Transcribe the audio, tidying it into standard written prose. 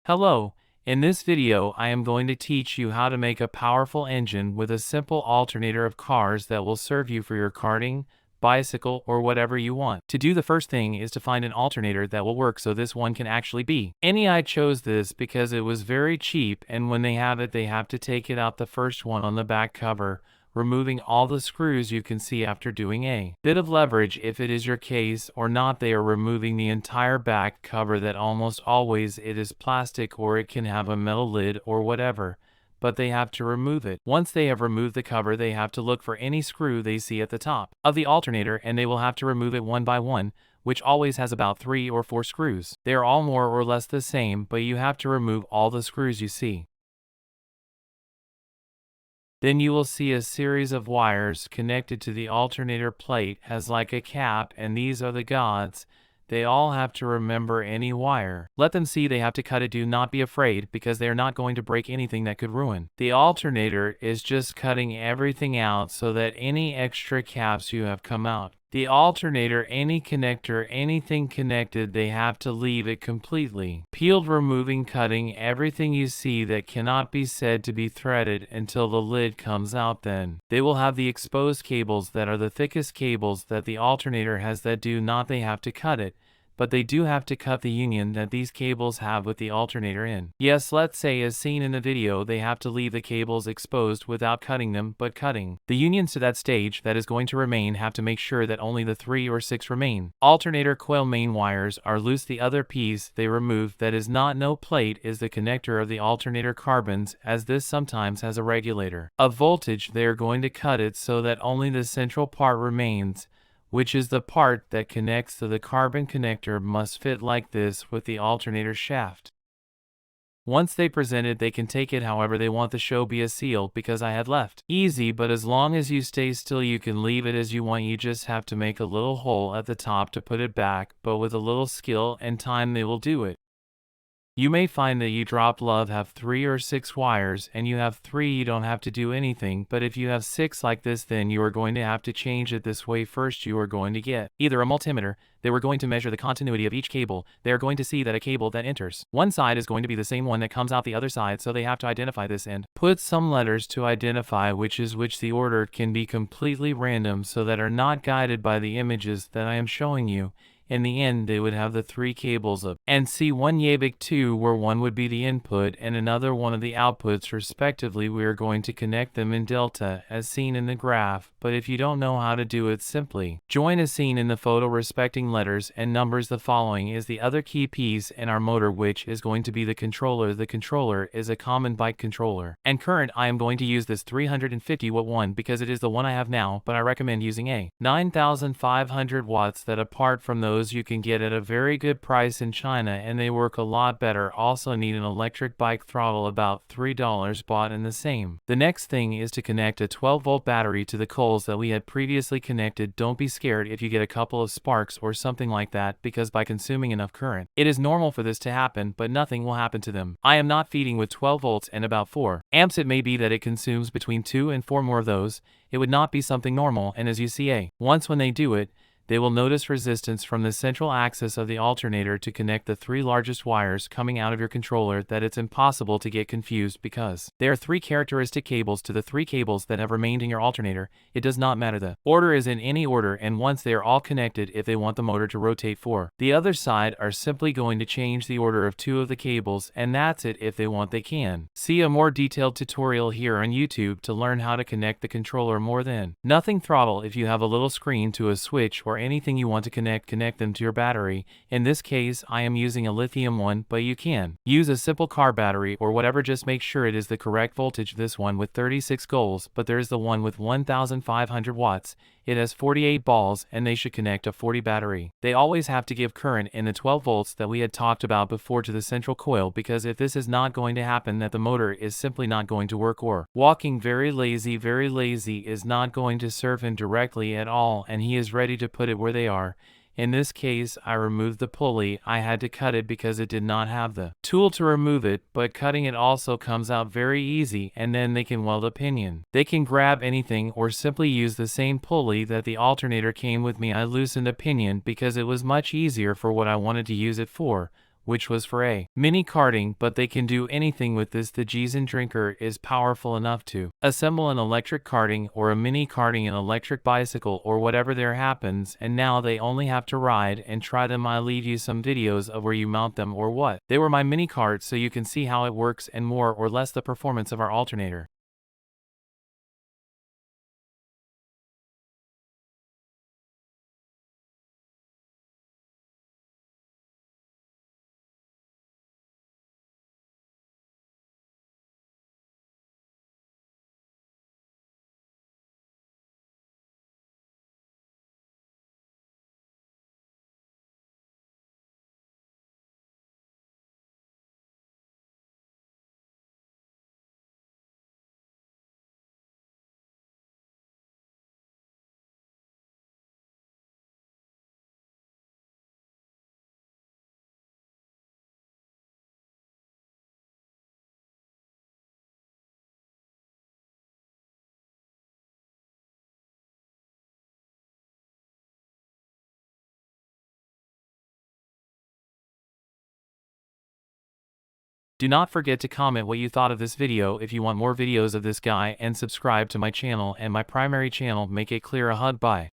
Hello, in this video I am going to teach you how to make a powerful engine with a simple alternator of cars that will serve you for your karting, bicycle, or whatever you want. To do, the first thing is to find an alternator that will work so this one can actually be. I chose this because it was very cheap, and when they have it they have to take it out the first one on the back cover, removing all the screws you can see after doing a bit of leverage. If it is your case or not, they are removing the entire back cover that almost always it is plastic or it can have a metal lid or whatever, but they have to remove it. Once they have removed the cover, they have to look for any screw they see at the top of the alternator, and they will have to remove it one by one, which always has about 3 or 4 screws. They are all more or less the same, but you have to remove all the screws you see. Then you will see a series of wires connected to the alternator plate as like a cap, and these are the gods. They all have to remember any wire. Let them see they have to cut it. Do not be afraid, because they are not going to break anything that could ruin. The alternator is just cutting everything out so that any extra caps you have come out. The alternator, any connector, anything connected, they have to leave it completely peeled, removing, cutting everything you see that cannot be said to be threaded until the lid comes out. Then they will have the exposed cables that are the thickest cables that the alternator has. That do not they have to cut it, but they do have to cut the union that these cables have with the alternator in. Yes, let's say as seen in the video, they have to leave the cables exposed without cutting them, but cutting the unions to that stage that is going to remain. Have to make sure that only the 3 or 6 remain. Alternator coil main wires are loose. The other piece they remove that is not no plate is the connector of the alternator carbons, as this sometimes has a regulator of voltage. They are going to cut it so that only the central part remains, which is the part that connects to the carbon connector. Must fit like this with the alternator shaft. Once they present it, they can take it however they want. The show be a seal, because I had left easy, but as long as you stay still you can leave it as you want. You just have to make a little hole at the top to put it back, but with a little skill and time they will do it. You may find that you drop love have 3 or 6 wires, and you have 3, you don't have to do anything, but if you have 6 like this, then you are going to have to change it this way. First you are going to get either a multimeter. They were going to measure the continuity of each cable. They are going to see that a cable that enters one side is going to be the same one that comes out the other side, so they have to identify this and put some letters to identify which is which. The order can be completely random, so that are not guided by the images that I am showing you. In the end, they would have the 3 cables up and see one Yabik 2, where one would be the input and another one of the outputs respectively. We are going to connect them in delta as seen in the graph, but if you don't know how to do it, simply join as seen in the photo respecting letters and numbers. The following is the other key piece in our motor, which is going to be the controller. The controller is a common bike controller, and current I am going to use this 350 watt one because it is the one I have now, but I recommend using a 9500 watts that, apart from those, you can get at a very good price in China, and they work a lot better. Also need an electric bike throttle, about $3, bought in the same. The next thing is to connect a 12-volt battery to the coils that we had previously connected. Don't be scared if you get a couple of sparks or something like that, because by consuming enough current, it is normal for this to happen, but nothing will happen to them. I am not feeding with 12 volts and about 4 amps. It may be that it consumes between 2 and 4 more of those. It would not be something normal, and as you see, once when they do it, they will notice resistance from the central axis of the alternator to connect the 3 largest wires coming out of your controller, that it's impossible to get confused, because there are 3 characteristic cables to the 3 cables that have remained in your alternator. It does not matter, the order is in any order, and once they are all connected, if they want the motor to rotate for the other side, are simply going to change the order of 2 of the cables, and that's it. If they want, they can see a more detailed tutorial here on YouTube to learn how to connect the controller. More than nothing throttle. If you have a little screen to a switch or anything you want to connect them to your battery. In this case I am using a lithium one, but you can use a simple car battery or whatever. Just make sure it is the correct voltage. This one with 36 goals, but there is the one with 1500 watts. It has 48 balls, and they should connect a 40 battery. They always have to give current in the 12 volts that we had talked about before to the central coil, because if this is not going to happen, that the motor is simply not going to work, or walking very lazy is not going to serve him directly at all, and he is ready to put it where they are. In this case, I removed the pulley. I had to cut it because it did not have the tool to remove it, but cutting it also comes out very easy, and then they can weld a pinion. They can grab anything or simply use the same pulley that the alternator came with me. I loosened a pinion because it was much easier for what I wanted to use it for, which was for a mini karting, but they can do anything with this. The Jizen drinker is powerful enough to assemble an electric karting or a mini karting, an electric bicycle, or whatever there happens, and now they only have to ride and try them. I'll leave you some videos of where you mount them or what. They were my mini carts, so you can see how it works and more or less the performance of our alternator. Do not forget to comment what you thought of this video. If you want more videos of this guy, and subscribe to my channel and my primary channel, make it clear a HUD. Bye.